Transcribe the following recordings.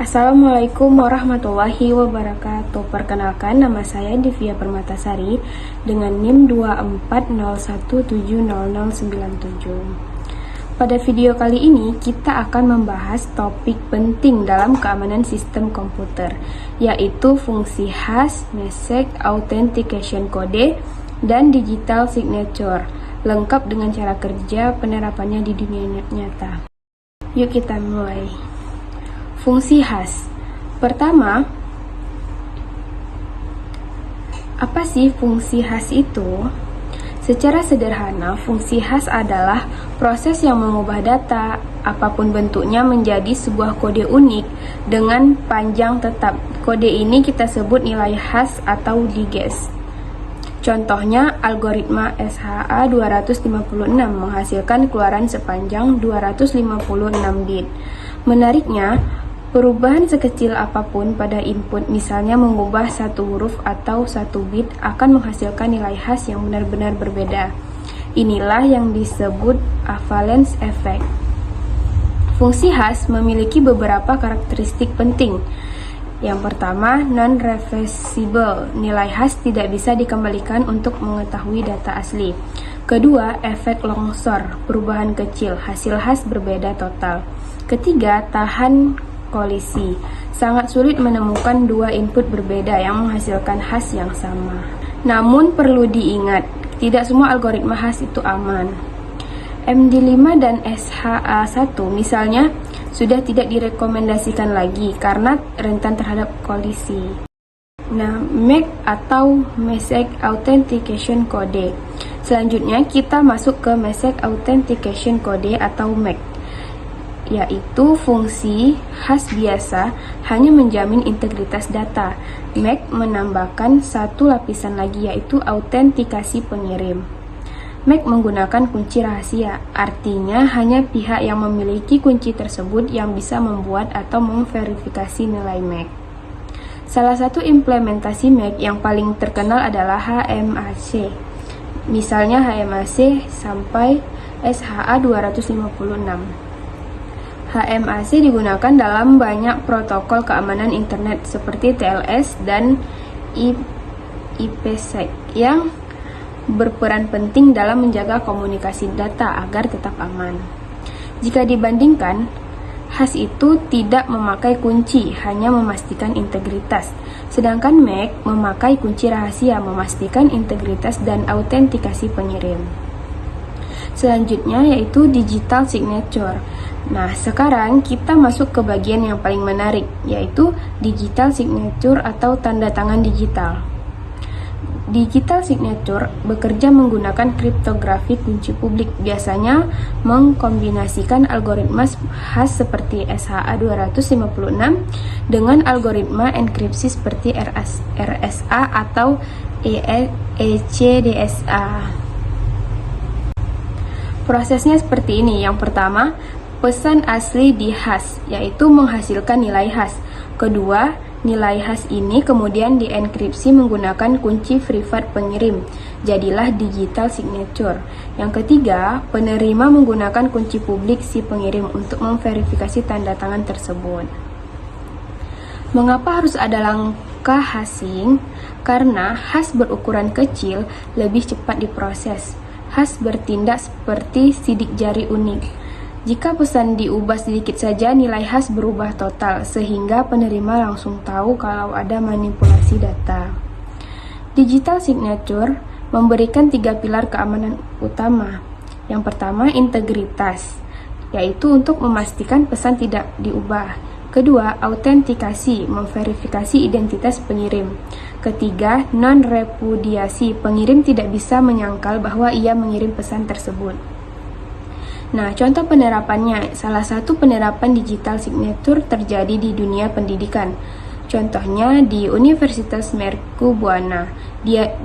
Assalamualaikum warahmatullahi wabarakatuh. Perkenalkan, nama saya Divya Permatasari dengan NIM 2401700097. Pada video kali ini kita akan membahas topik penting dalam keamanan sistem komputer, yaitu fungsi hash, message authentication code, dan digital signature, lengkap dengan cara kerja penerapannya di dunia nyata. Yuk kita mulai. Fungsi hash. Pertama, apa sih fungsi hash itu? Secara sederhana, fungsi hash adalah proses yang mengubah data, apapun bentuknya, menjadi sebuah kode unik dengan panjang tetap. Kode ini kita sebut nilai hash atau diges. Contohnya, algoritma SHA-256 menghasilkan keluaran sepanjang 256 bit. Menariknya, perubahan sekecil apapun pada input, misalnya mengubah satu huruf atau satu bit, akan menghasilkan nilai hash yang benar-benar berbeda. Inilah yang disebut avalanche effect. Fungsi hash memiliki beberapa karakteristik penting. Yang pertama, non-reversible. Nilai hash tidak bisa dikembalikan untuk mengetahui data asli. Kedua, efek longsor. Perubahan kecil, hasil hash berbeda total. Ketiga, tahan kolisi. Sangat sulit menemukan dua input berbeda yang menghasilkan hash yang sama. Namun perlu diingat, tidak semua algoritma hash itu aman. MD5 dan SHA-1 misalnya sudah tidak direkomendasikan lagi karena rentan terhadap kolisi. Nah, MAC atau Message Authentication Code. Selanjutnya kita masuk ke Message Authentication Code atau MAC, yaitu fungsi hash biasa hanya menjamin integritas data. MAC menambahkan satu lapisan lagi, yaitu autentikasi pengirim. MAC menggunakan kunci rahasia, artinya hanya pihak yang memiliki kunci tersebut yang bisa membuat atau memverifikasi nilai MAC. Salah satu implementasi MAC yang paling terkenal adalah HMAC. Misalnya HMAC sampai SHA-256. HMAC digunakan dalam banyak protokol keamanan internet seperti TLS dan IPsec yang berperan penting dalam menjaga komunikasi data agar tetap aman. Jika dibandingkan, hash itu tidak memakai kunci, hanya memastikan integritas. Sedangkan MAC memakai kunci rahasia, memastikan integritas dan autentikasi pengirim. Selanjutnya yaitu digital signature. Nah, sekarang kita masuk ke bagian yang paling menarik, yaitu digital signature atau tanda tangan digital. Digital signature bekerja menggunakan kriptografi kunci publik, biasanya mengkombinasikan algoritma hash seperti SHA-256 dengan algoritma enkripsi seperti RSA atau ECDSA. Prosesnya seperti ini. Yang pertama, pesan asli di hash, yaitu menghasilkan nilai hash. Kedua, nilai hash ini kemudian dienkripsi menggunakan kunci privat pengirim, jadilah digital signature. Yang ketiga, penerima menggunakan kunci publik si pengirim untuk memverifikasi tanda tangan tersebut. Mengapa harus ada langkah hashing? Karena hash berukuran kecil lebih cepat diproses. Hash bertindak seperti sidik jari unik. Jika pesan diubah sedikit saja, nilai hash berubah total, sehingga penerima langsung tahu kalau ada manipulasi data. Digital signature memberikan 3 pilar keamanan utama. Yang pertama, integritas, yaitu untuk memastikan pesan tidak diubah. Kedua, autentikasi, memverifikasi identitas pengirim. Ketiga, non-repudiasi, pengirim tidak bisa menyangkal bahwa ia mengirim pesan tersebut. Nah, contoh penerapannya, salah satu penerapan digital signature terjadi di dunia pendidikan. Contohnya di Universitas Mercu Buana.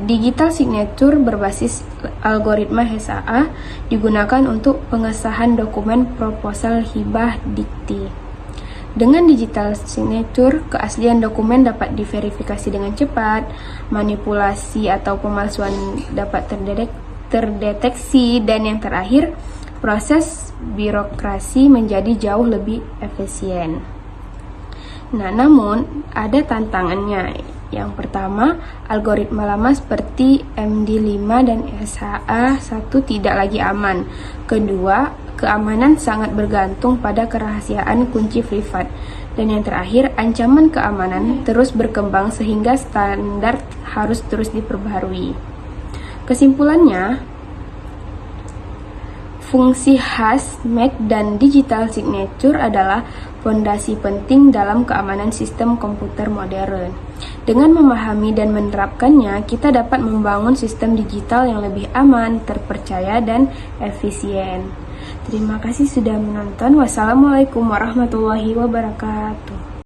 Digital signature berbasis algoritma HSA digunakan untuk pengesahan dokumen proposal hibah dikti. Dengan digital signature, keaslian dokumen dapat diverifikasi dengan cepat, manipulasi atau pemalsuan dapat terdeteksi, dan yang terakhir, proses birokrasi menjadi jauh lebih efisien. Nah, namun ada tantangannya. Yang pertama, algoritma lama seperti MD5 dan SHA-1 tidak lagi aman. Kedua, keamanan sangat bergantung pada kerahasiaan kunci privat. Dan yang terakhir, ancaman keamanan terus berkembang sehingga standar harus terus diperbaharui. Kesimpulannya, fungsi khas MAC dan digital signature adalah fondasi penting dalam keamanan sistem komputer modern. Dengan memahami dan menerapkannya, kita dapat membangun sistem digital yang lebih aman, terpercaya, dan efisien. Terima kasih sudah menonton. Wassalamualaikum warahmatullahi wabarakatuh.